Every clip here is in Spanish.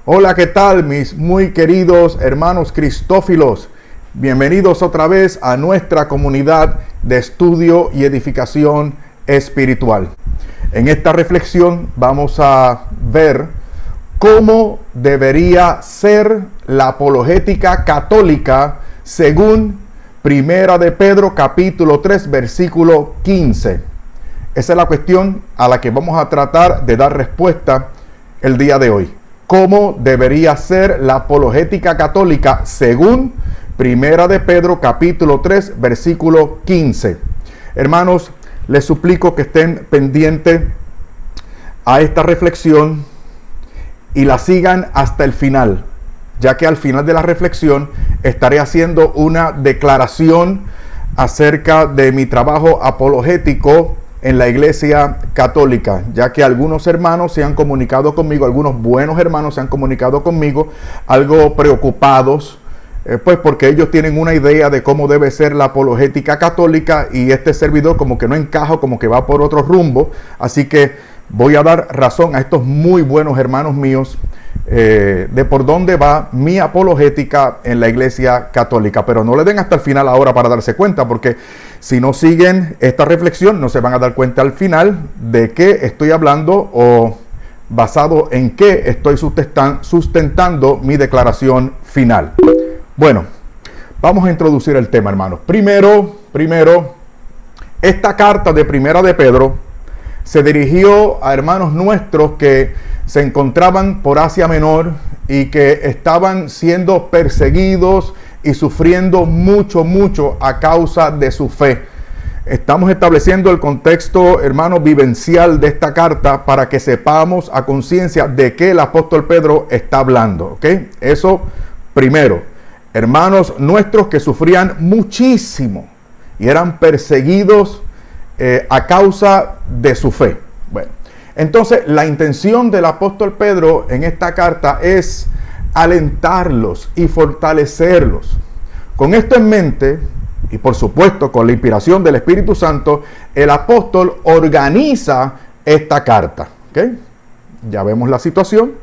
Hola, ¿qué tal mis muy queridos hermanos cristófilos? Bienvenidos otra vez a nuestra comunidad de estudio y edificación espiritual. En esta reflexión vamos a ver cómo debería ser la apologética católica según Primera de Pedro capítulo 3 versículo 15. Esa es la cuestión a la que vamos a tratar de dar respuesta el día de hoy. ¿Cómo debería ser la apologética católica según Primera de Pedro capítulo 3 versículo 15? Hermanos, les suplico que estén pendientes a esta reflexión y la sigan hasta el final, ya que al final de la reflexión estaré haciendo una declaración acerca de mi trabajo apologético en la Iglesia Católica, ya que algunos hermanos se han comunicado conmigo, algunos buenos hermanos se han comunicado conmigo, algo preocupados, pues porque ellos tienen una idea de cómo debe ser la apologética católica y este servidor como que no encaja, como que va por otro rumbo. Así que voy a dar razón a estos muy buenos hermanos míos de por dónde va mi apologética en la Iglesia Católica. Pero no le den hasta el final ahora para darse cuenta, porque si no siguen esta reflexión no se van a dar cuenta al final de qué estoy hablando o basado en qué estoy sustentando mi declaración final. Bueno, vamos a introducir el tema, hermanos. Primero, esta carta de Primera de Pedro se dirigió a hermanos nuestros que se encontraban por Asia Menor y que estaban siendo perseguidos y sufriendo mucho a causa de su fe. Estamos estableciendo el contexto, hermano, vivencial de esta carta para que sepamos a conciencia de qué el apóstol Pedro está hablando, ¿ok? Eso primero. Hermanos nuestros que sufrían muchísimo y eran perseguidos a causa de su fe. Bueno, entonces la intención del apóstol Pedro en esta carta es alentarlos y fortalecerlos. Con esto en mente, y por supuesto con la inspiración del Espíritu Santo, el apóstol organiza esta carta. ¿Okay? Ya vemos la situación,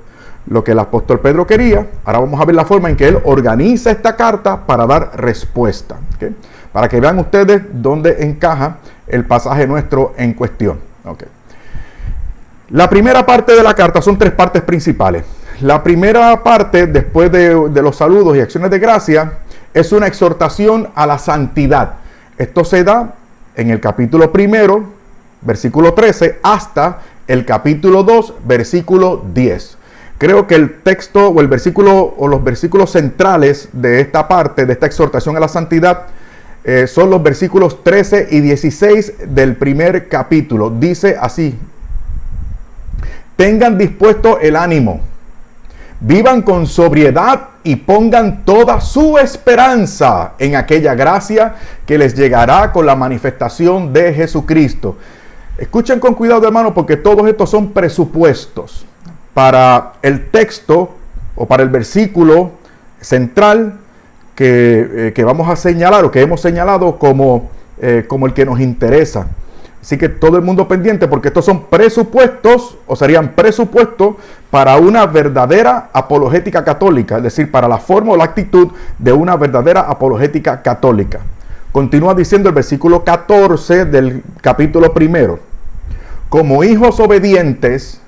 lo que el apóstol Pedro quería. Ahora vamos a ver la forma en que él organiza esta carta para dar respuesta. ¿Okay? Para que vean ustedes dónde encaja el pasaje nuestro en cuestión. Okay. La primera parte de la carta son tres partes principales. La primera parte, después de los saludos y acciones de gracia, es una exhortación a la santidad. Esto se da en el capítulo 1, versículo 13, hasta el capítulo 2, versículo 10. Creo que el texto o el versículo o los versículos centrales de esta parte, de esta exhortación a la santidad, son los versículos 13 y 16 del primer capítulo. Dice así: tengan dispuesto el ánimo, vivan con sobriedad y pongan toda su esperanza en aquella gracia que les llegará con la manifestación de Jesucristo. Escuchen con cuidado, hermano, porque todos estos son presupuestos para el texto o para el versículo central que vamos a señalar o que hemos señalado como el que nos interesa. Así que todo el mundo pendiente, porque estos son presupuestos, o serían presupuestos para una verdadera apologética católica, es decir, para la forma o la actitud de una verdadera apologética católica. Continúa diciendo el versículo 14 del capítulo 1. Como hijos obedientes,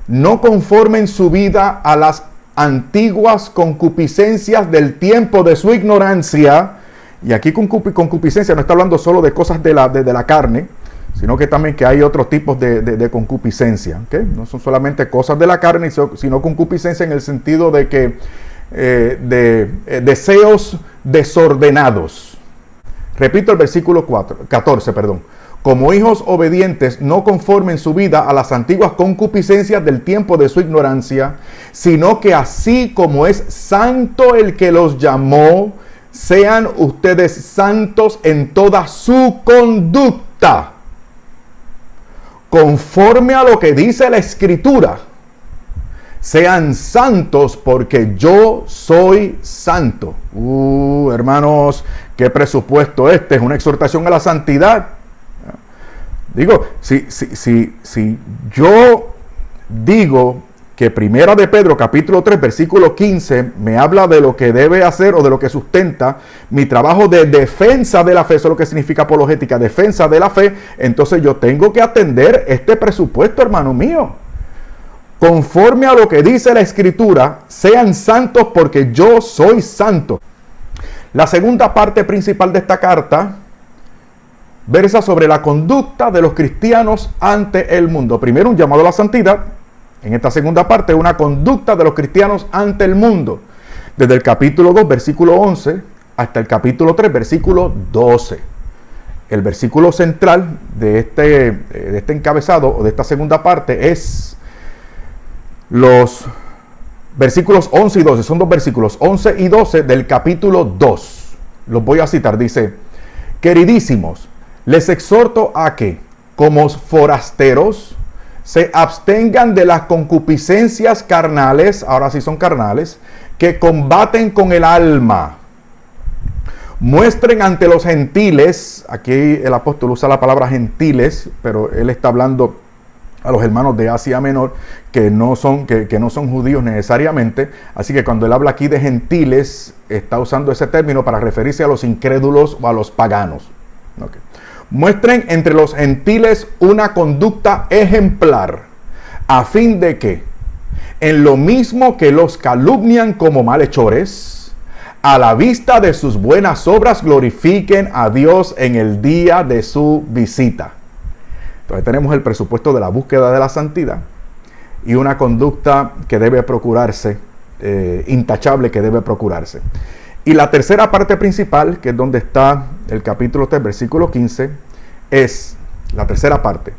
no conformen su vida a las antiguas concupiscencias del tiempo de su ignorancia. Y aquí concupiscencia no está hablando solo de cosas de la carne, sino que también que hay otros tipos de concupiscencia. ¿Okay? No son solamente cosas de la carne, sino concupiscencia en el sentido de que deseos desordenados. Repito el versículo 14. Como hijos obedientes, no conformen su vida a las antiguas concupiscencias del tiempo de su ignorancia, sino que así como es santo el que los llamó, sean ustedes santos en toda su conducta, conforme a lo que dice la Escritura. Sean santos porque yo soy santo. Hermanos, qué presupuesto este. Es una exhortación a la santidad. Digo, si yo digo que Primera de Pedro, capítulo 3, versículo 15, me habla de lo que debe hacer o de lo que sustenta mi trabajo de defensa de la fe. Eso es lo que significa apologética, defensa de la fe. Entonces yo tengo que atender este presupuesto, hermano mío. Conforme a lo que dice la Escritura, sean santos porque yo soy santo. La segunda parte principal de esta carta versa sobre la conducta de los cristianos ante el mundo. Primero, un llamado a la santidad. En esta segunda parte, una conducta de los cristianos ante el mundo. Desde el capítulo 2, versículo 11, hasta el capítulo 3, versículo 12. El versículo central de este encabezado o de esta segunda parte es los versículos 11 y 12. Son dos versículos, 11 y 12 del capítulo 2. Los voy a citar. Dice: queridísimos, les exhorto a que, como forasteros, se abstengan de las concupiscencias carnales, ahora sí son carnales, que combaten con el alma. Muestren ante los gentiles, aquí el apóstol usa la palabra gentiles, pero él está hablando a los hermanos de Asia Menor, que no son judíos necesariamente. Así que cuando él habla aquí de gentiles, está usando ese término para referirse a los incrédulos o a los paganos. Okay. Muestren entre los gentiles una conducta ejemplar, a fin de que, en lo mismo que los calumnian como malhechores, a la vista de sus buenas obras glorifiquen a Dios en el día de su visita. Entonces tenemos el presupuesto de la búsqueda de la santidad y una conducta que debe procurarse, intachable, que debe procurarse. Y la tercera parte principal, que es donde está el capítulo 3, versículo 15, es la tercera parte.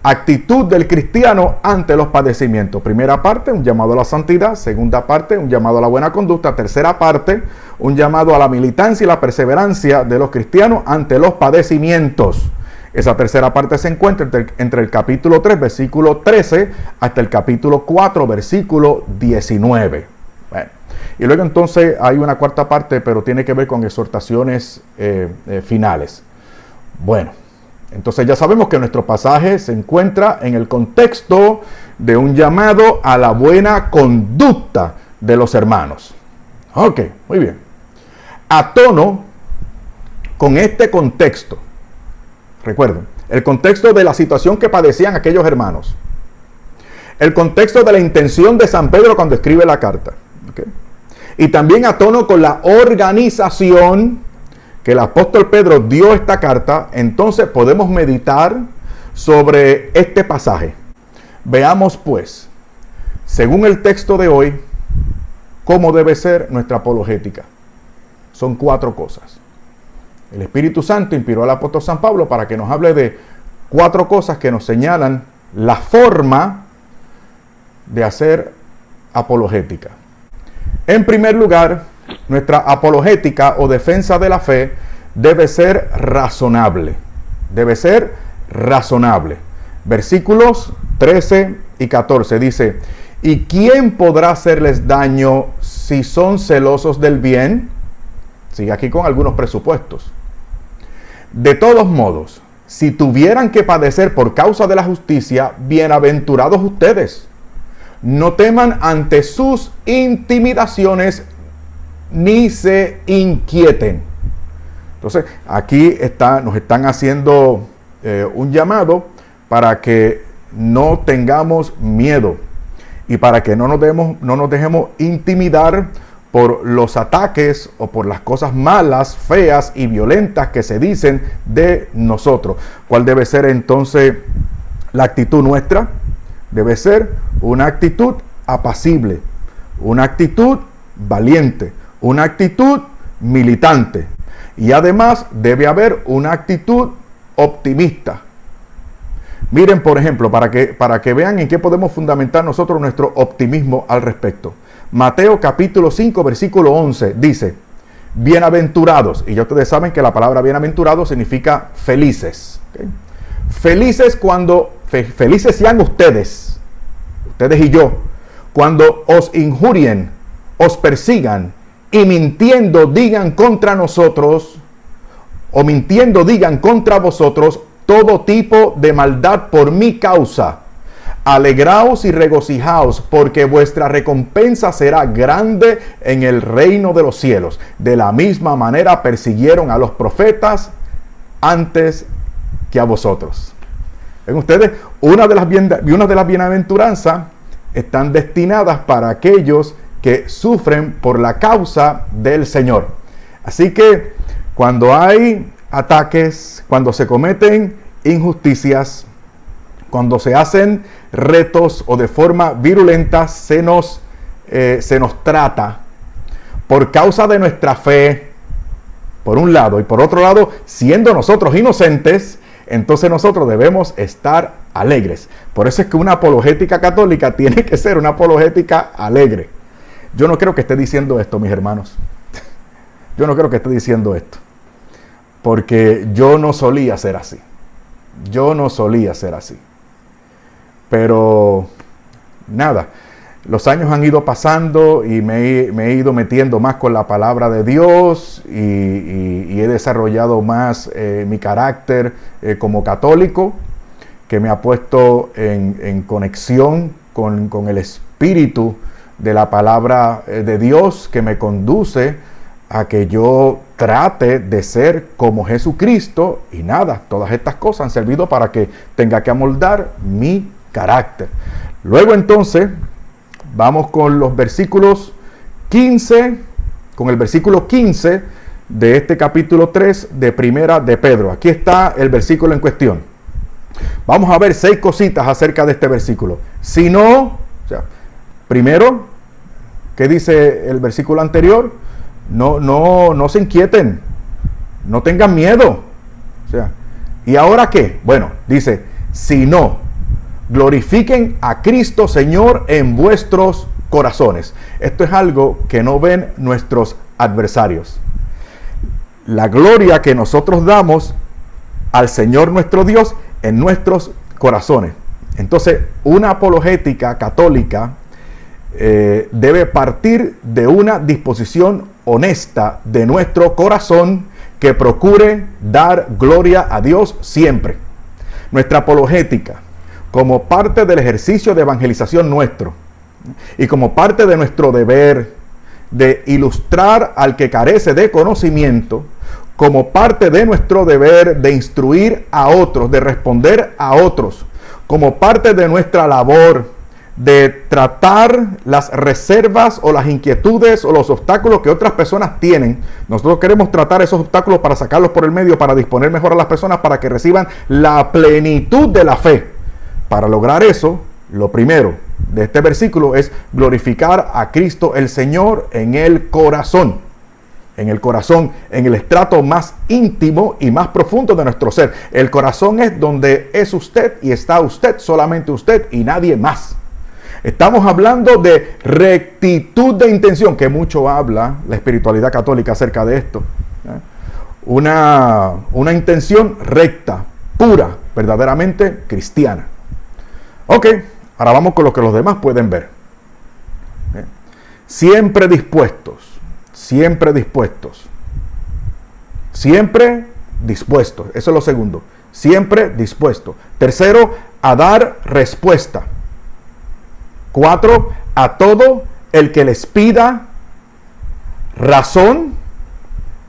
Actitud del cristiano ante los padecimientos. Primera parte, un llamado a la santidad. Segunda parte, un llamado a la buena conducta. Tercera parte, un llamado a la militancia y la perseverancia de los cristianos ante los padecimientos. Esa tercera parte se encuentra entre el capítulo 3, versículo 13, hasta el capítulo 4, versículo 19. Bueno. Y luego entonces hay una cuarta parte, pero tiene que ver con exhortaciones finales. Bueno, entonces ya sabemos que nuestro pasaje se encuentra en el contexto de un llamado a la buena conducta de los hermanos. Ok, muy bien. A tono con este contexto, recuerden, el contexto de la situación que padecían aquellos hermanos, el contexto de la intención de San Pedro cuando escribe la carta, ¿okay? Y también a tono con la organización que el apóstol Pedro dio esta carta, entonces podemos meditar sobre este pasaje. Veamos pues, según el texto de hoy, cómo debe ser nuestra apologética. Son 4 cosas. El Espíritu Santo inspiró al apóstol San Pablo para que nos hable de 4 cosas que nos señalan la forma de hacer apologética. En primer lugar, nuestra apologética o defensa de la fe debe ser razonable. Debe ser razonable. Versículos 13 y 14 dice: ¿y quién podrá hacerles daño si son celosos del bien? Sigue aquí con algunos presupuestos. De todos modos, si tuvieran que padecer por causa de la justicia, bienaventurados ustedes. No teman ante sus intimidaciones, ni se inquieten. Entonces, aquí nos están haciendo un llamado para que no tengamos miedo y para que no nos dejemos intimidar por los ataques o por las cosas malas, feas y violentas que se dicen de nosotros. ¿Cuál debe ser entonces la actitud nuestra? Debe ser una actitud apacible, una actitud valiente, una actitud militante. Y además debe haber una actitud optimista. Miren, por ejemplo, para que vean en qué podemos fundamentar nosotros nuestro optimismo al respecto. Mateo capítulo 5, versículo 11 dice: bienaventurados. Y ya ustedes saben que la palabra bienaventurado significa felices. ¿Okay? Felices sean ustedes y yo, cuando os injurien, os persigan y mintiendo digan contra nosotros, o mintiendo digan contra vosotros todo tipo de maldad por mi causa. alegraos y regocijaos, porque vuestra recompensa será grande en el reino de los cielos. De la misma manera persiguieron a los profetas antes que a vosotros. ¿Ven ustedes? Una de las bienaventuranzas están destinadas para aquellos que sufren por la causa del Señor. Así que cuando hay ataques, cuando se cometen injusticias, cuando se hacen retos o de forma virulenta se nos trata por causa de nuestra fe, por un lado, y por otro lado, siendo nosotros inocentes, entonces nosotros debemos estar alegres. Por eso es que una apologética católica tiene que ser una apologética alegre. Yo no creo que esté diciendo esto, mis hermanos. Yo no creo que esté diciendo esto, porque yo no solía ser así. Yo no solía ser así. Pero nada, los años han ido pasando y me he ido metiendo más con la palabra de Dios y he desarrollado más mi carácter como católico, que me ha puesto en conexión con el espíritu de la palabra de Dios, que me conduce a que yo trate de ser como Jesucristo. Y nada, todas estas cosas han servido para que tenga que amoldar mi carácter. Luego entonces vamos con los versículos 15, con el versículo 15 de este capítulo 3 de Primera de Pedro. Aquí está el versículo en cuestión. Vamos a ver 6 cositas acerca de este versículo. Si no, o sea, primero, ¿qué dice el versículo anterior? No se inquieten, no tengan miedo. O sea, ¿y ahora qué? Bueno, dice, si no, glorifiquen a Cristo Señor en vuestros corazones. Esto es algo que no ven nuestros adversarios. La gloria que nosotros damos al Señor nuestro Dios en nuestros corazones. Entonces, una apologética católica debe partir de una disposición honesta de nuestro corazón que procure dar gloria a Dios siempre. Nuestra apologética, como parte del ejercicio de evangelización nuestro y como parte de nuestro deber de ilustrar al que carece de conocimiento, como parte de nuestro deber de instruir a otros, de responder a otros, como parte de nuestra labor de tratar las reservas o las inquietudes o los obstáculos que otras personas tienen. Nosotros queremos tratar esos obstáculos para sacarlos por el medio, para disponer mejor a las personas para que reciban la plenitud de la fe. Para lograr eso, lo primero de este versículo es glorificar a Cristo el Señor en el corazón. En el corazón, en el estrato más íntimo y más profundo de nuestro ser. El corazón es donde es usted y está usted, solamente usted y nadie más. Estamos hablando de rectitud de intención, que mucho habla la espiritualidad católica acerca de esto. Una intención recta, pura, verdaderamente cristiana. Ok, ahora vamos con lo que los demás pueden ver. Siempre dispuestos, siempre dispuestos, siempre dispuestos. Eso es lo segundo. Siempre dispuestos. Tercero, a dar respuesta. 4, a todo el que les pida razón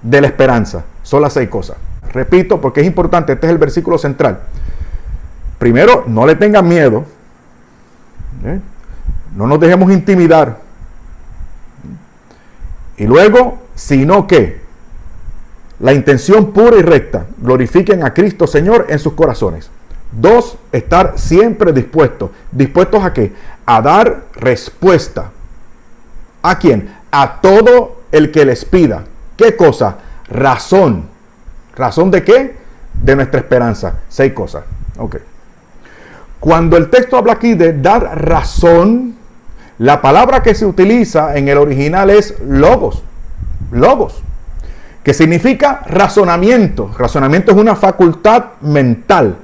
de la esperanza. Son las 6 cosas. Repito, porque es importante, este es el versículo central. Primero, no le tengan miedo. No nos dejemos intimidar. Y luego, sino que la intención pura y recta, glorifiquen a Cristo Señor en sus corazones. 2, estar siempre dispuestos. ¿Dispuestos a qué? A dar respuesta. ¿A quién? A todo el que les pida. ¿Qué cosa? Razón. ¿Razón de qué? De nuestra esperanza. 6 cosas. Ok. Cuando el texto habla aquí de dar razón, la palabra que se utiliza en el original es logos. Logos. Que significa razonamiento. Razonamiento es una facultad mental.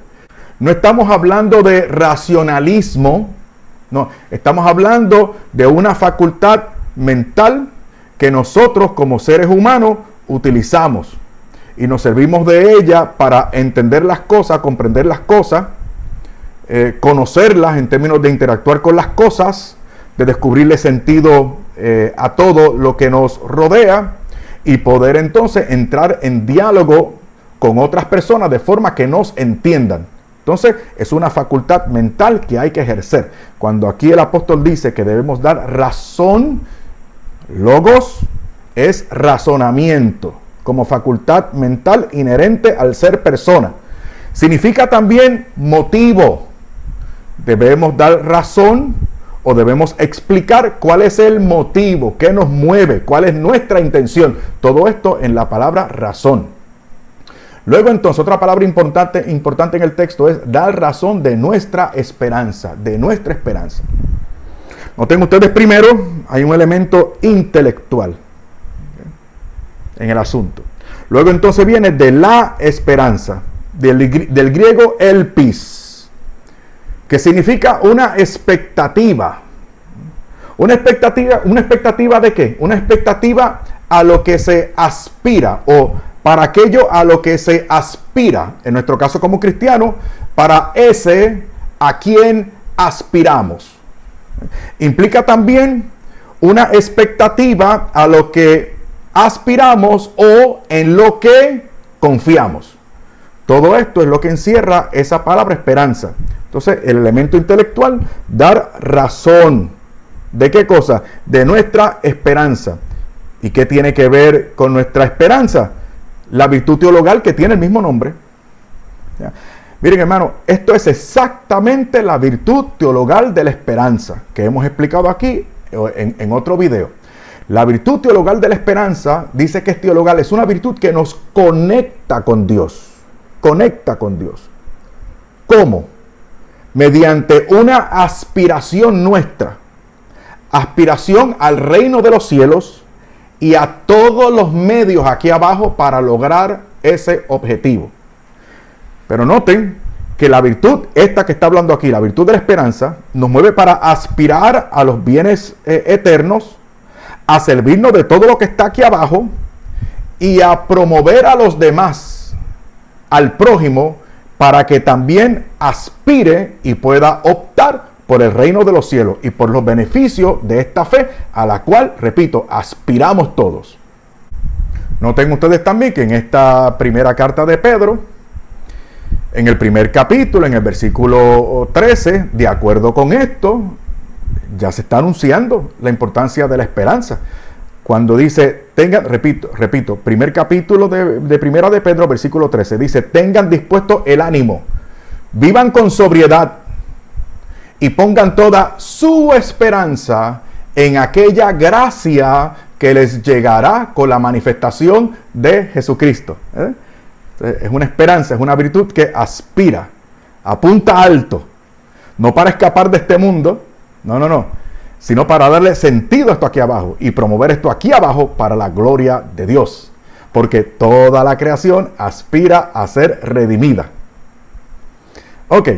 No estamos hablando de racionalismo. No, estamos hablando de una facultad mental que nosotros como seres humanos utilizamos. Y nos servimos de ella para entender las cosas, comprender las cosas, conocerlas en términos de interactuar con las cosas, de descubrirle sentido a todo lo que nos rodea y poder entonces entrar en diálogo con otras personas de forma que nos entiendan. Entonces es una facultad mental que hay que ejercer. Cuando aquí el apóstol dice que debemos dar razón, logos es razonamiento como facultad mental inherente al ser persona. Significa también motivo. Debemos dar razón o debemos explicar cuál es el motivo, qué nos mueve, cuál es nuestra intención. Todo esto en la palabra razón. Luego entonces otra palabra importante en el texto es dar razón de nuestra esperanza, Noten ustedes primero, hay un elemento intelectual en el asunto. Luego entonces viene de la esperanza, del griego elpis, que significa una expectativa. ¿Una expectativa de qué? Una expectativa a lo que se aspira o para aquello a lo que se aspira. En nuestro caso como cristianos, para ese a quien aspiramos. Implica también una expectativa a lo que aspiramos o en lo que confiamos. Todo esto es lo que encierra esa palabra esperanza. Entonces, el elemento intelectual, dar razón. ¿De qué cosa? De nuestra esperanza. ¿Y qué tiene que ver con nuestra esperanza? La virtud teologal que tiene el mismo nombre. ¿Ya? Miren, hermano, esto es exactamente la virtud teologal de la esperanza que hemos explicado aquí en otro video. La virtud teologal de la esperanza, dice que es teologal, es una virtud que nos conecta con Dios. Conecta con Dios. ¿Cómo? Mediante una aspiración nuestra. Aspiración al reino de los cielos y a todos los medios aquí abajo para lograr ese objetivo. Pero noten que la virtud, esta que está hablando aquí, la virtud de la esperanza, nos mueve para aspirar a los bienes eternos, a servirnos de todo lo que está aquí abajo y a promover a los demás, al prójimo, para que también aspire y pueda optar por el reino de los cielos y por los beneficios de esta fe a la cual, repito, aspiramos todos. Noten ustedes también que en esta primera carta de Pedro, en el primer capítulo, en el versículo 13, de acuerdo con esto, ya se está anunciando la importancia de la esperanza. Cuando dice, repito, primer capítulo de Primera de Pedro, versículo 13, dice, tengan dispuesto el ánimo, vivan con sobriedad y pongan toda su esperanza en aquella gracia que les llegará con la manifestación de Jesucristo. Es una esperanza, es una virtud que aspira, apunta alto, no para escapar de este mundo, no, sino para darle sentido a esto aquí abajo y promover esto aquí abajo para la gloria de Dios, porque toda la creación aspira a ser redimida. Ok,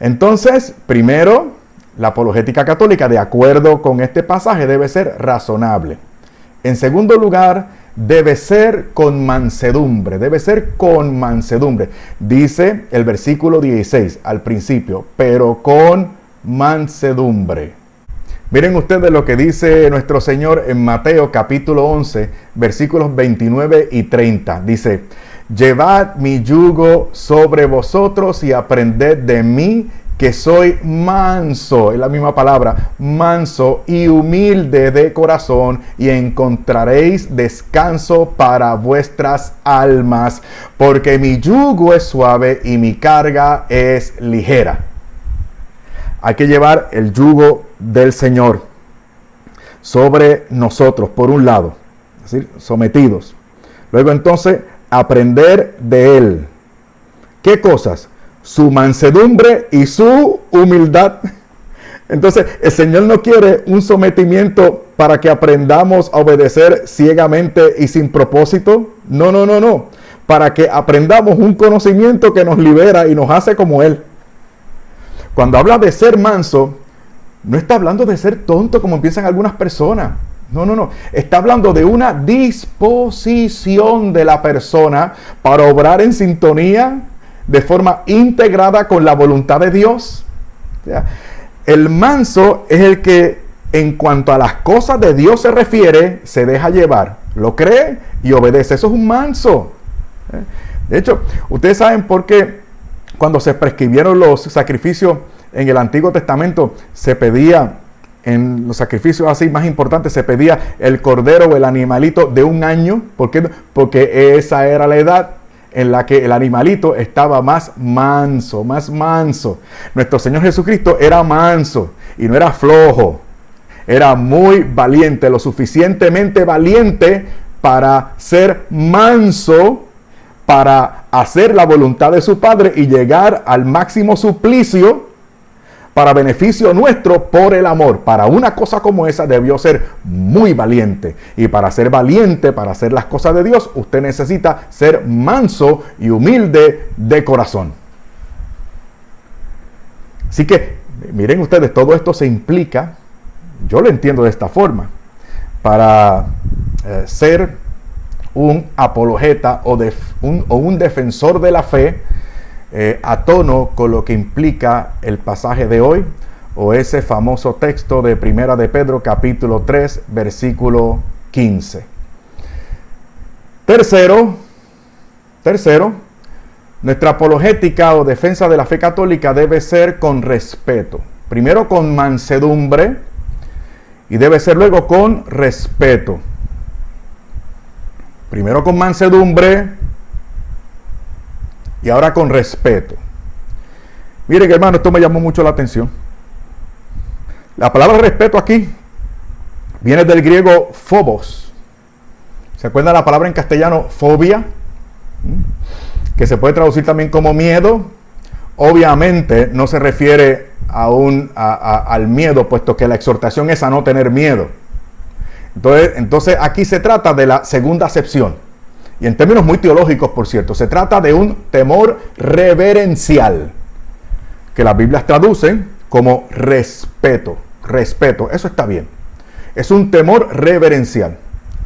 entonces, primero, la apologética católica, de acuerdo con este pasaje, debe ser razonable. En segundo lugar, debe ser con mansedumbre, Dice el versículo 16 al principio, pero con mansedumbre. Miren ustedes lo que dice nuestro Señor en Mateo capítulo 11, versículos 29 y 30. Dice, llevad mi yugo sobre vosotros y aprended de mí, que soy manso, es la misma palabra, manso y humilde de corazón, y encontraréis descanso para vuestras almas, porque mi yugo es suave y mi carga es ligera. Hay que llevar el yugo del Señor sobre nosotros, por un lado, es decir, sometidos. Luego entonces, aprender de Él. ¿Qué cosas? Su mansedumbre y su humildad. Entonces, el Señor no quiere un sometimiento para que aprendamos a obedecer ciegamente y sin propósito. No. Para que aprendamos un conocimiento que nos libera y nos hace como Él. Cuando habla de ser manso, no está hablando de ser tonto como piensan algunas personas. No. Está hablando de una disposición de la persona para obrar en sintonía de forma integrada con la voluntad de Dios. ¿Ya? El manso es el que, en cuanto a las cosas de Dios se refiere, se deja llevar, lo cree y obedece. Eso es un manso. De hecho, ustedes saben por qué cuando se prescribieron los sacrificios en el Antiguo Testamento, se pedía, en los sacrificios así más importantes, se pedía el cordero o el animalito de 1 año. ¿Por qué? Porque esa era la edad en la que el animalito estaba más manso, más manso. Nuestro Señor Jesucristo era manso y no era flojo. Era muy valiente, lo suficientemente valiente para ser manso, para hacer la voluntad de su Padre y llegar al máximo suplicio para beneficio nuestro por el amor. Para una cosa como esa debió ser muy valiente. Y para ser valiente, para hacer las cosas de Dios, usted necesita ser manso y humilde de corazón. Así que, miren ustedes, todo esto se implica, yo lo entiendo de esta forma, para ser un apologeta o un defensor de la fe, a tono con lo que implica el pasaje de hoy, o ese famoso texto de Primera de Pedro, capítulo 3, versículo 15. Tercero, nuestra apologética o defensa de la fe católica debe ser con respeto. Primero con mansedumbre y debe ser luego con respeto. Primero con mansedumbre y ahora con respeto. Miren, hermano, esto me llamó mucho la atención. La palabra respeto aquí viene del griego phobos. ¿Se acuerdan la palabra en castellano fobia? Que se puede traducir también como miedo. Obviamente no se refiere al miedo, puesto que la exhortación es a no tener miedo. Entonces aquí se trata de la segunda acepción. Y en términos muy teológicos, por cierto, se trata de un temor reverencial, que las Biblias traducen como respeto. Respeto, eso está bien. Es un temor reverencial.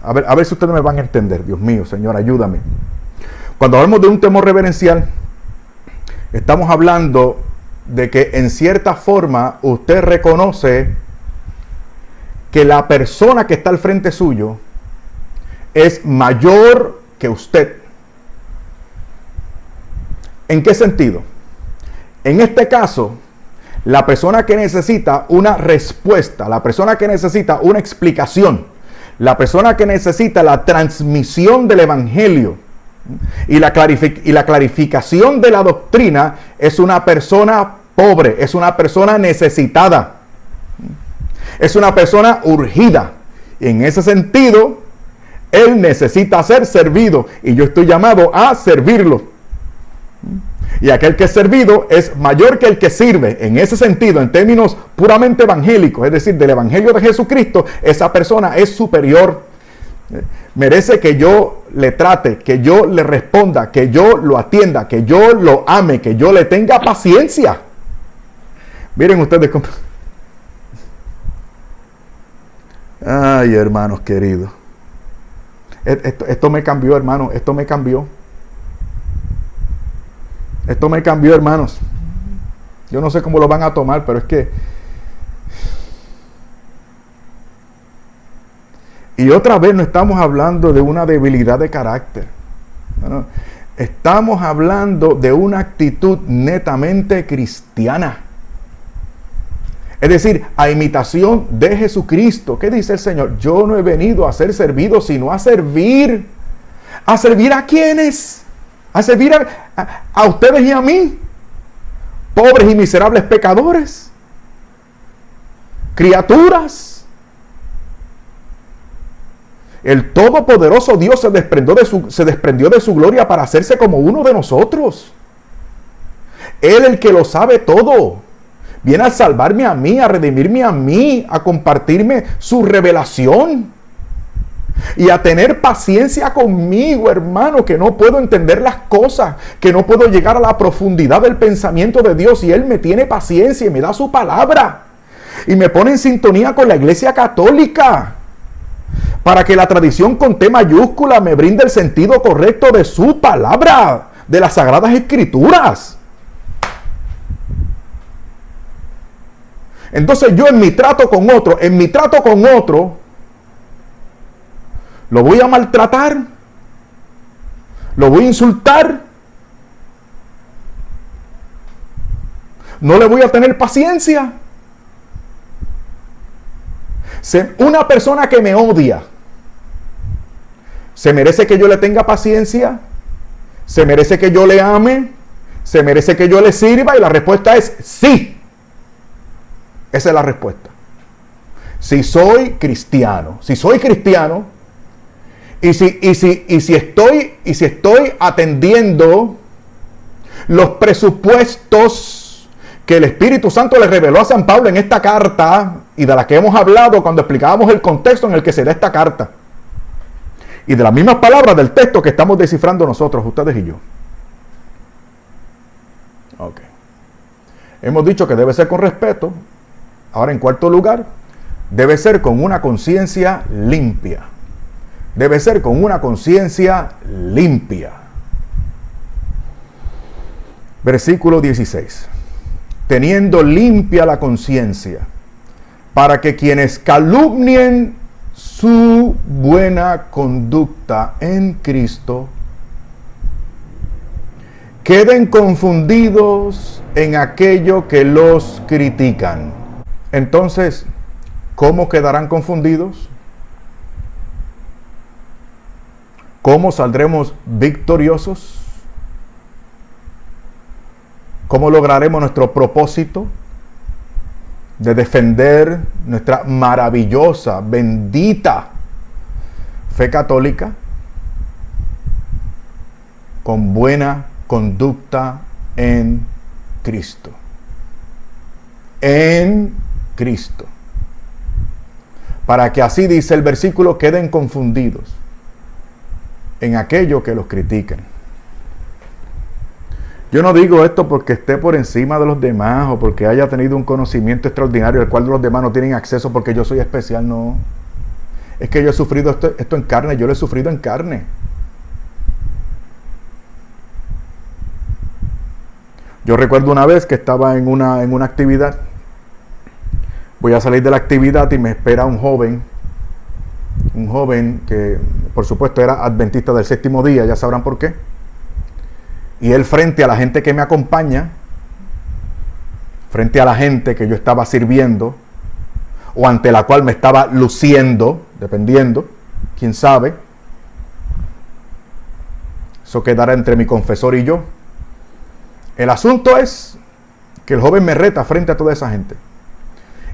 A ver si ustedes me van a entender. Dios mío, Señor, ayúdame. Cuando hablamos de un temor reverencial, estamos hablando de que en cierta forma usted reconoce que la persona que está al frente suyo es mayor que usted. ¿En qué sentido? En este caso, la persona que necesita una respuesta, la persona que necesita una explicación, la persona que necesita la transmisión del evangelio y la clarificación de la doctrina es una persona pobre, es una persona necesitada, es una persona urgida. Y en ese sentido, él necesita ser servido y yo estoy llamado a servirlo. Y aquel que es servido es mayor que el que sirve. En ese sentido, en términos puramente evangélicos, es decir, del evangelio de Jesucristo, esa persona es superior. Merece que yo le trate, que yo le responda, que yo lo atienda, que yo lo ame, que yo le tenga paciencia. Miren ustedes cómo... Ay, hermanos queridos. Esto me cambió, hermano. Esto me cambió. Esto me cambió, hermanos. Yo no sé cómo lo van a tomar, pero es que... Y otra vez no estamos hablando de una debilidad de carácter. No. Estamos hablando de una actitud netamente cristiana. Es decir, a imitación de Jesucristo. ¿Qué dice el Señor? Yo no he venido a ser servido, sino a servir. ¿A servir a quiénes? A servir a ustedes y a mí. Pobres y miserables pecadores. Criaturas. El todopoderoso Dios se desprendió de su gloria para hacerse como uno de nosotros. Él, el que lo sabe todo, viene a salvarme a mí, a redimirme a mí, a compartirme su revelación y a tener paciencia conmigo, hermano, que no puedo entender las cosas, que no puedo llegar a la profundidad del pensamiento de Dios, y Él me tiene paciencia y me da su palabra y me pone en sintonía con la Iglesia Católica para que la tradición con T mayúscula me brinde el sentido correcto de su palabra, de las Sagradas Escrituras. Entonces yo en mi trato con otro, lo voy a maltratar, lo voy a insultar, no le voy a tener paciencia. Una persona que me odia, ¿se merece que yo le tenga paciencia? ¿Se merece que yo le ame? ¿Se merece que yo le sirva? Y la respuesta es sí. Esa es la respuesta. Si soy cristiano y si estoy atendiendo los presupuestos que el Espíritu Santo le reveló a San Pablo en esta carta y de la que hemos hablado cuando explicábamos el contexto en el que se da esta carta, y de las mismas palabras del texto que estamos descifrando nosotros, ustedes y yo. Ok. Hemos dicho que debe ser con respeto. Ahora, en cuarto lugar, debe ser con una conciencia limpia. Debe ser con una conciencia limpia. Versículo 16. Teniendo limpia la conciencia, para que quienes calumnien su buena conducta en Cristo queden confundidos en aquello que los critican. Entonces, ¿cómo quedarán confundidos? ¿Cómo saldremos victoriosos? ¿Cómo lograremos nuestro propósito de defender nuestra maravillosa, bendita fe católica? Con buena conducta en Cristo. En Cristo. Para que así, dice el versículo, queden confundidos en aquello que los critican. Yo no digo esto porque esté por encima de los demás o porque haya tenido un conocimiento extraordinario al cual los demás no tienen acceso porque yo soy especial, no. Es que yo he sufrido esto en carne, yo lo he sufrido en carne. Yo recuerdo una vez que estaba en una actividad. Voy a salir de la actividad y me espera un joven que por supuesto era adventista del séptimo día, ya sabrán por qué. Y él, frente a la gente que me acompaña, frente a la gente que yo estaba sirviendo, o ante la cual me estaba luciendo, dependiendo, quién sabe, eso quedará entre mi confesor y yo. El asunto es que el joven me reta frente a toda esa gente.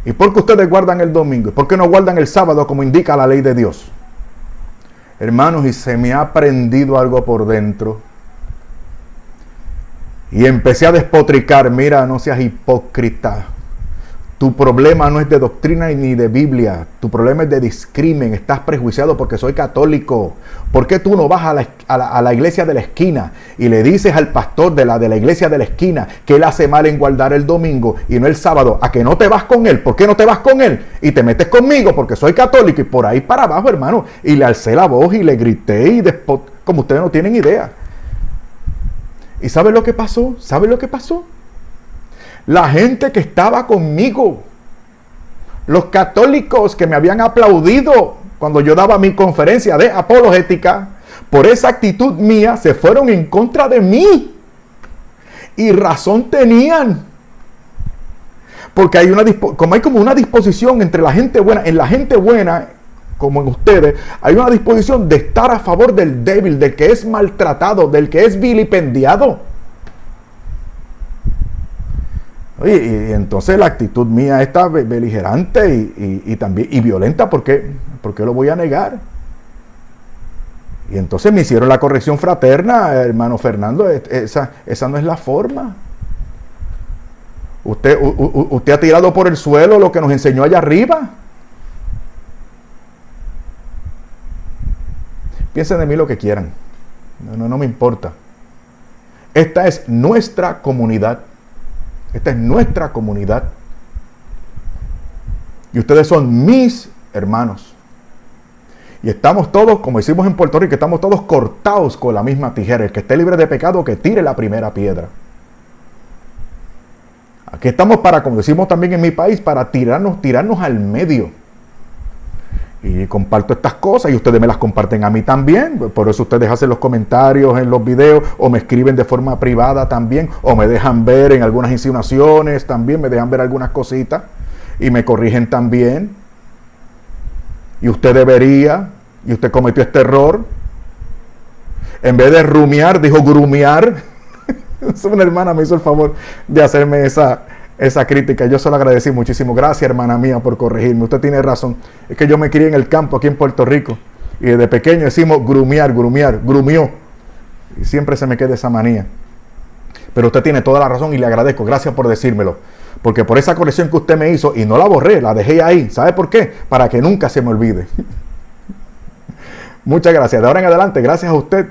¿Y por qué ustedes guardan el domingo? ¿Y por qué no guardan el sábado como indica la ley de Dios? Hermanos, y se me ha prendido algo por dentro. Y empecé a despotricar. Mira, no seas hipócrita. Tu problema no es de doctrina ni de Biblia. Tu problema es de discrimen. Estás prejuiciado porque soy católico. ¿Por qué tú no vas a la iglesia de la esquina y le dices al pastor de la iglesia de la esquina que él hace mal en guardar el domingo y no el sábado? ¿A que no te vas con él? ¿Por qué no te vas con él? Y te metes conmigo porque soy católico, y por ahí para abajo, hermano. Y le alcé la voz y le grité como ustedes no tienen idea. ¿Y saben lo que pasó? ¿Saben lo que pasó? La gente que estaba conmigo, los católicos que me habían aplaudido cuando yo daba mi conferencia de apologética, por esa actitud mía, se fueron en contra de mí. Y razón tenían. Porque hay como una disposición entre la gente buena, en la gente buena, como en ustedes, hay una disposición de estar a favor del débil, del que es maltratado, del que es vilipendiado. Oye, y entonces la actitud mía está beligerante y también violenta, ¿por qué lo voy a negar? Y entonces me hicieron la corrección fraterna, hermano Fernando, esa no es la forma. Usted ha tirado por el suelo lo que nos enseñó allá arriba. Piensen de mí lo que quieran. No me importa. Esta es nuestra comunidad. Esta es nuestra comunidad. Y ustedes son mis hermanos. Y estamos todos, como decimos en Puerto Rico, estamos todos cortados con la misma tijera. El que esté libre de pecado, que tire la primera piedra. Aquí estamos para, como decimos también en mi país, para tirarnos al medio. Y comparto estas cosas y ustedes me las comparten a mí también. Por eso ustedes hacen los comentarios en los videos o me escriben de forma privada también. O me dejan ver en algunas insinuaciones también, me dejan ver algunas cositas y me corrigen también. Y usted debería, y usted cometió este error. En vez de rumiar, dijo grumear. Una hermana me hizo el favor de hacerme esa crítica. Yo se lo agradecí muchísimo. Gracias, hermana mía, por corregirme. Usted tiene razón. Es que yo me crié en el campo aquí en Puerto Rico. Y desde pequeño decimos grumió. Y siempre se me queda esa manía. Pero usted tiene toda la razón y le agradezco. Gracias por decírmelo. Porque por esa corrección que usted me hizo, y no la borré, la dejé ahí. ¿Sabe por qué? Para que nunca se me olvide. Muchas gracias. De ahora en adelante, gracias a usted,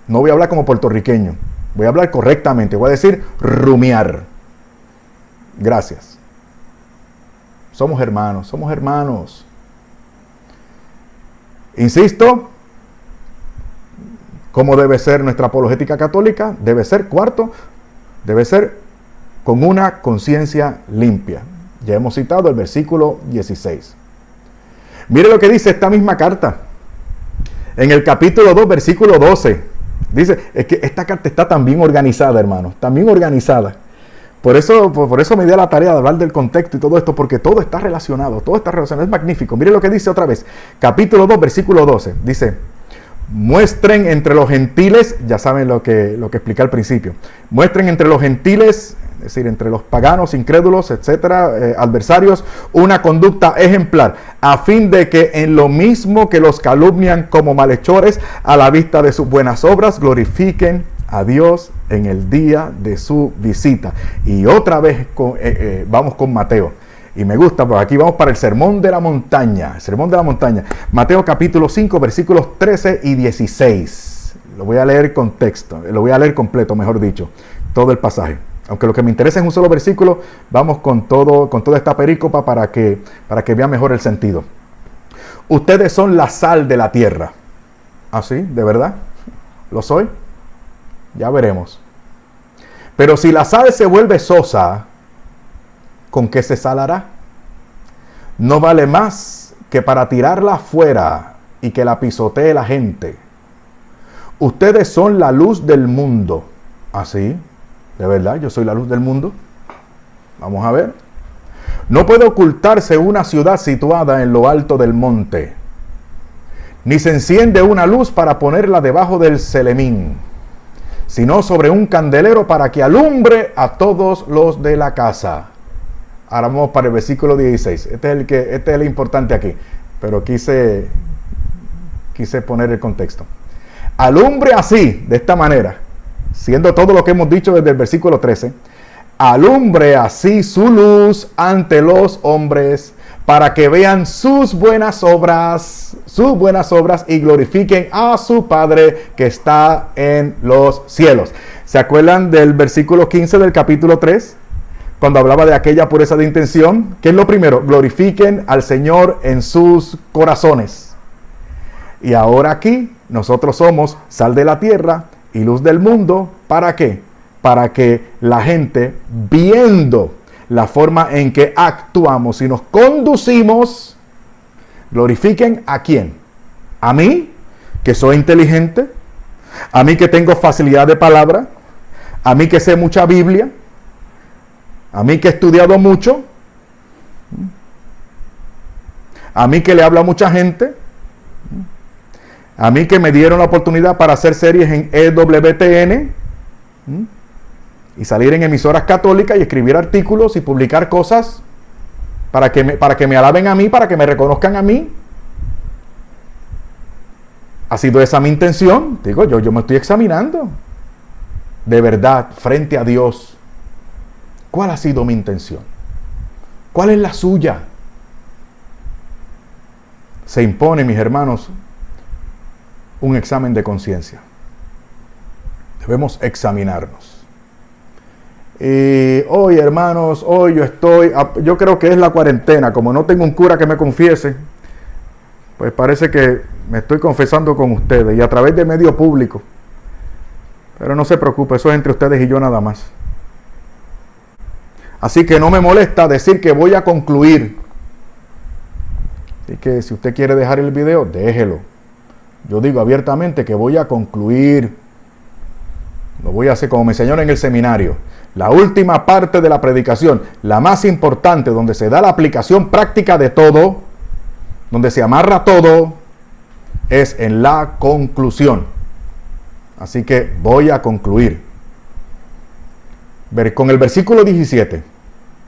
no voy a hablar como puertorriqueño. Voy a hablar correctamente. Voy a decir rumiar. Gracias. Somos hermanos. Insisto, ¿cómo debe ser nuestra apologética católica? Debe ser con una conciencia limpia. Ya hemos citado el versículo 16. Mire lo que dice esta misma carta. En el capítulo 2, versículo 12. Dice, es que esta carta está tan bien organizada, hermano. Tan bien organizada. Por eso me di la tarea de hablar del contexto y todo esto, porque todo está relacionado. Es magnífico. Mire lo que dice otra vez. Capítulo 2, versículo 12. Dice, muestren entre los gentiles, ya saben lo que expliqué al principio. Muestren entre los gentiles, es decir, entre los paganos, incrédulos, etcétera, adversarios, una conducta ejemplar, a fin de que en lo mismo que los calumnian como malhechores, a la vista de sus buenas obras, glorifiquen a Dios en el día de su visita. Y otra vez vamos con Mateo. Y me gusta, porque aquí vamos para el Sermón de la Montaña. El Sermón de la Montaña. Mateo capítulo 5, versículos 13 y 16. Lo voy a leer con texto. Lo voy a leer completo, mejor dicho. Todo el pasaje. Aunque lo que me interesa es un solo versículo, vamos con toda esta perícopa para que vean mejor el sentido. Ustedes son la sal de la tierra. ¿Ah, sí? ¿De verdad? ¿Lo soy? Ya veremos. Pero si la sal se vuelve sosa, ¿con qué se salará? No vale más que para tirarla afuera y que la pisotee la gente. Ustedes son la luz del mundo. ¿Así? ¿De verdad? ¿Yo soy la luz del mundo? Vamos a ver. No puede ocultarse una ciudad situada en lo alto del monte, ni se enciende una luz para ponerla debajo del celemín, sino sobre un candelero para que alumbre a todos los de la casa. Ahora vamos para el versículo 16. Este es el importante aquí, pero quise poner el contexto. Alumbre así, de esta manera, siendo todo lo que hemos dicho desde el versículo 13, alumbre así su luz ante los hombres, para que vean sus buenas obras y glorifiquen a su Padre que está en los cielos. ¿Se acuerdan del versículo 15 del capítulo 3? Cuando hablaba de aquella pureza de intención. ¿Qué es lo primero? Glorifiquen al Señor en sus corazones. Y ahora aquí, nosotros somos sal de la tierra y luz del mundo. ¿Para qué? Para que la gente, viendo la forma en que actuamos y nos conducimos, glorifiquen ¿a quién? A mí, que soy inteligente, a mí que tengo facilidad de palabra, a mí que sé mucha Biblia, a mí que he estudiado mucho, a mí que le hablo a mucha gente, a mí que me dieron la oportunidad para hacer series en EWTN, y salir en emisoras católicas y escribir artículos y publicar cosas para que me alaben a mí, para que me reconozcan a mí. ¿Ha sido esa mi intención? Digo, yo me estoy examinando. De verdad, frente a Dios, ¿cuál ha sido mi intención? ¿Cuál es la suya? Se impone, mis hermanos, un examen de conciencia. Debemos examinarnos. Y hoy, hermanos, hoy yo creo que es la cuarentena, como no tengo un cura que me confiese, pues parece que me estoy confesando con ustedes y a través de medio público. Pero no se preocupe, eso es entre ustedes y yo nada más. Así que no me molesta decir que voy a concluir. Así que si usted quiere dejar el video, déjelo. Yo digo abiertamente que voy a concluir. Lo voy a hacer como me enseñaron en el seminario. La última parte de la predicación, la más importante, donde se da la aplicación práctica de todo, donde se amarra todo, es en la conclusión. Así que voy a concluir. Con el versículo 17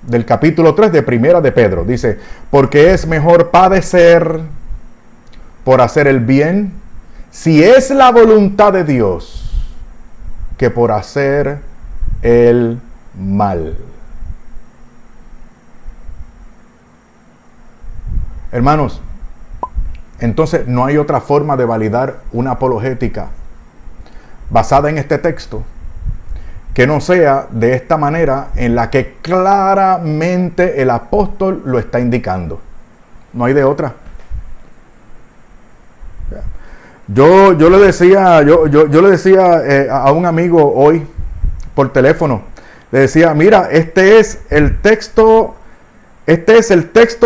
del capítulo 3 de Primera de Pedro. Dice, porque es mejor padecer por hacer el bien, si es la voluntad de Dios, que por hacer el mal. Hermanos, entonces no hay otra forma de validar una apologética basada en este texto que no sea de esta manera en la que claramente el apóstol lo está indicando. No hay de otra. Yo le decía a un amigo hoy por teléfono, le decía, mira, este es el texto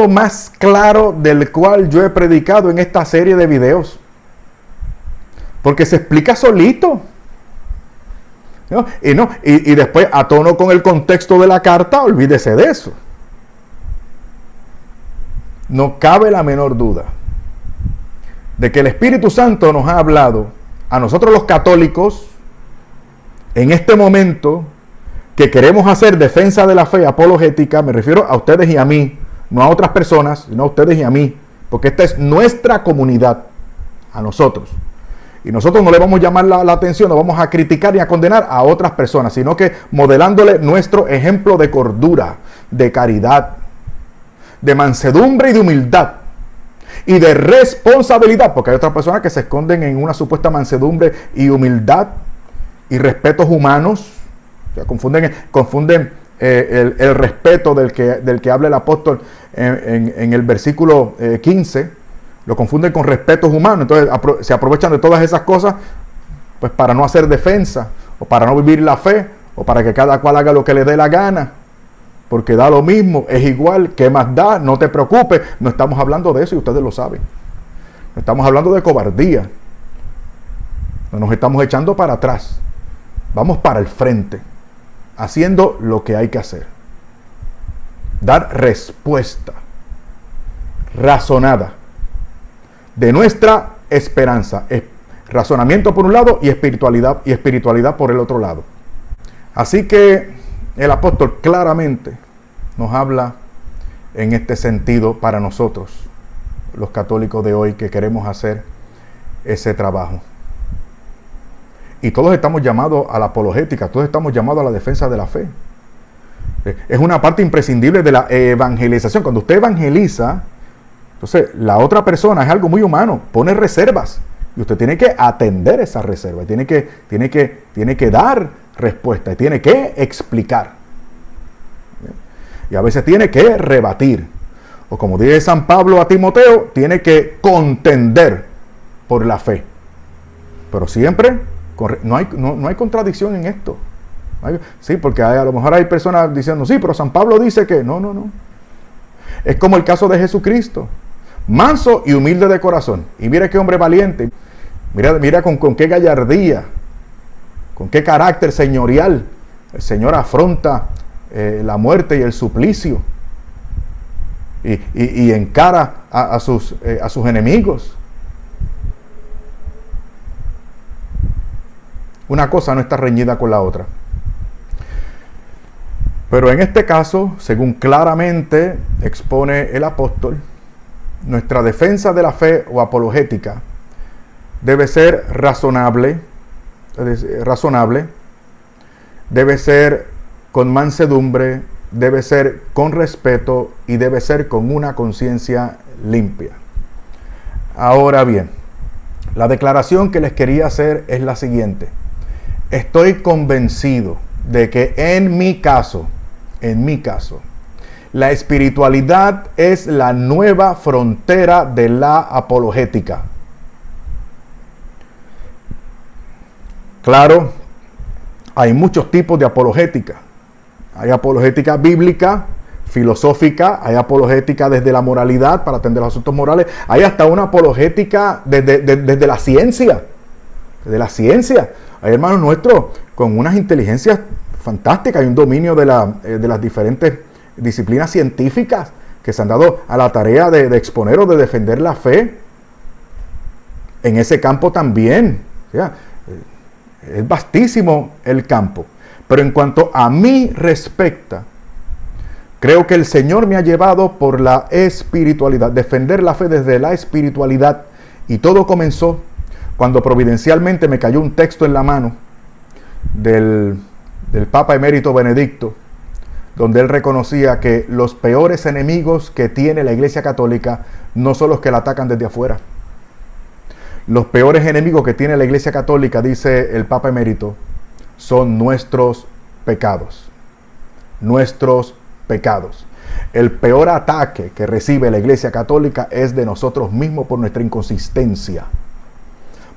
más claro del cual yo he predicado en esta serie de videos. Porque se explica solito. ¿No? Y después, a tono con el contexto de la carta, olvídese de eso. No cabe la menor duda de que el Espíritu Santo nos ha hablado a nosotros los católicos en este momento que queremos hacer defensa de la fe apologética. Me refiero a ustedes y a mí, no a otras personas, sino a ustedes y a mí, porque esta es nuestra comunidad, a nosotros. Y nosotros no le vamos a llamar la atención, no vamos a criticar ni a condenar a otras personas, sino que modelándole nuestro ejemplo de cordura, de caridad, de mansedumbre y de humildad y de responsabilidad, porque hay otras personas que se esconden en una supuesta mansedumbre y humildad y respetos humanos. O sea, confunden el respeto del que habla el apóstol en el versículo 15. Lo confunden con respetos humanos. Entonces se aprovechan de todas esas cosas pues para no hacer defensa, o para no vivir la fe, o para que cada cual haga lo que le dé la gana, porque da lo mismo, es igual, ¿qué más da? No te preocupes. No estamos hablando de eso y ustedes lo saben. No estamos hablando de cobardía. No nos estamos echando para atrás. Vamos para el frente, haciendo lo que hay que hacer. Dar respuesta razonada de nuestra esperanza. Razonamiento por un lado y espiritualidad por el otro lado. Así que el apóstol claramente nos habla en este sentido para nosotros, los católicos de hoy, que queremos hacer ese trabajo. Y todos estamos llamados a la apologética, todos estamos llamados a la defensa de la fe. Es una parte imprescindible de la evangelización. Cuando usted evangeliza, entonces la otra persona es algo muy humano, pone reservas. Y usted tiene que atender esas reservas, tiene que dar respuesta, y tiene que explicar. Y a veces tiene que rebatir. O como dice San Pablo a Timoteo, tiene que contender por la fe. Pero siempre, no hay contradicción en esto. Sí, porque a lo mejor hay personas diciendo, sí, pero San Pablo dice que no. Es como el caso de Jesucristo. Manso y humilde de corazón. Y mira qué hombre valiente. Mira con qué gallardía, con qué carácter señorial el Señor afronta la muerte y el suplicio. Y encara a sus enemigos. Una cosa no está reñida con la otra. Pero en este caso, según claramente expone el apóstol, nuestra defensa de la fe o apologética debe ser razonable, debe ser con mansedumbre, debe ser con respeto y debe ser con una conciencia limpia. Ahora bien, la declaración que les quería hacer es la siguiente. Estoy convencido de que en mi caso, La espiritualidad es la nueva frontera de la apologética. Claro, hay muchos tipos de apologética. Hay apologética bíblica, filosófica, hay apologética desde la moralidad para atender los asuntos morales. Hay hasta una apologética desde la ciencia. Desde la ciencia. Hay hermanos nuestros con unas inteligencias fantásticas. Hay un dominio de las diferentes disciplinas científicas que se han dado a la tarea de exponer o de defender la fe. En ese campo también. O sea, es vastísimo el campo. Pero en cuanto a mí respecta, creo que el Señor me ha llevado por la espiritualidad, defender la fe desde la espiritualidad. Y todo comenzó cuando providencialmente me cayó un texto en la mano del Papa Emérito Benedicto, donde él reconocía que los peores enemigos que tiene la Iglesia Católica no son los que la atacan desde afuera. Los peores enemigos que tiene la Iglesia Católica, dice el Papa Emérito, son nuestros pecados. Nuestros pecados. El peor ataque que recibe la Iglesia Católica es de nosotros mismos por nuestra inconsistencia,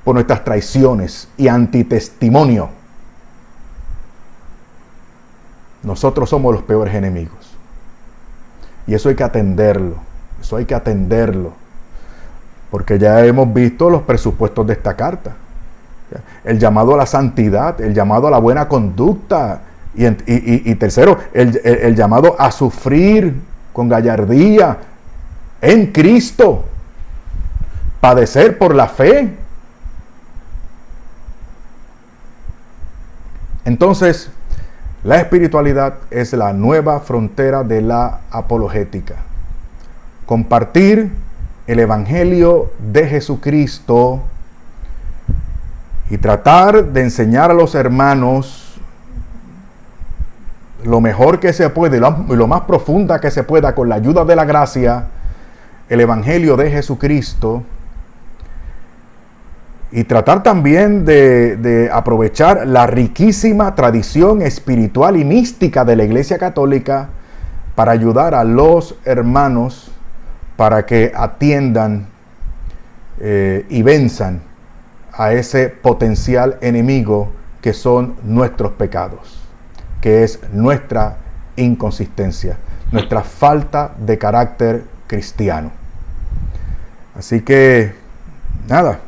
por nuestras traiciones y antitestimonio. Nosotros somos los peores enemigos. Y eso hay que atenderlo. Eso hay que atenderlo. Porque ya hemos visto los presupuestos de esta carta. El llamado a la santidad, el llamado a la buena conducta. Y tercero, el llamado a sufrir con gallardía en Cristo. Padecer por la fe. Entonces, la espiritualidad es la nueva frontera de la apologética. Compartir el Evangelio de Jesucristo y tratar de enseñar a los hermanos lo mejor que se puede y lo más profunda que se pueda con la ayuda de la gracia, el Evangelio de Jesucristo. Y tratar también de aprovechar la riquísima tradición espiritual y mística de la Iglesia Católica para ayudar a los hermanos para que atiendan y venzan a ese potencial enemigo que son nuestros pecados, que es nuestra inconsistencia, nuestra falta de carácter cristiano. Así que, nada.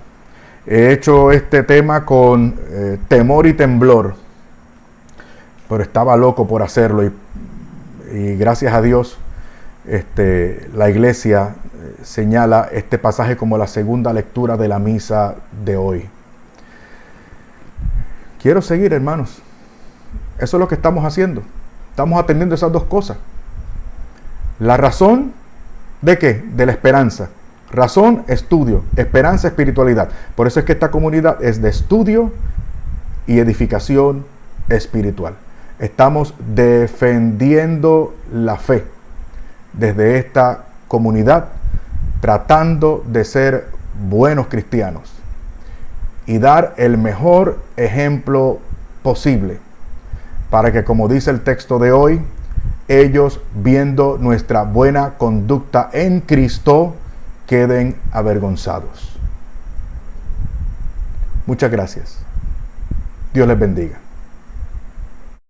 He hecho este tema con temor y temblor, pero estaba loco por hacerlo y gracias a Dios la iglesia señala este pasaje como la segunda lectura de la misa de hoy. Quiero seguir, hermanos. Eso es lo que estamos haciendo. Estamos atendiendo esas dos cosas. La razón ¿de qué? De la esperanza. Razón, estudio. Esperanza, espiritualidad. Por eso es que esta comunidad es de estudio y edificación espiritual. Estamos defendiendo la fe desde esta comunidad, tratando de ser buenos cristianos y dar el mejor ejemplo posible para que, como dice el texto de hoy, ellos, viendo nuestra buena conducta en Cristo, queden avergonzados. Muchas gracias. Dios les bendiga.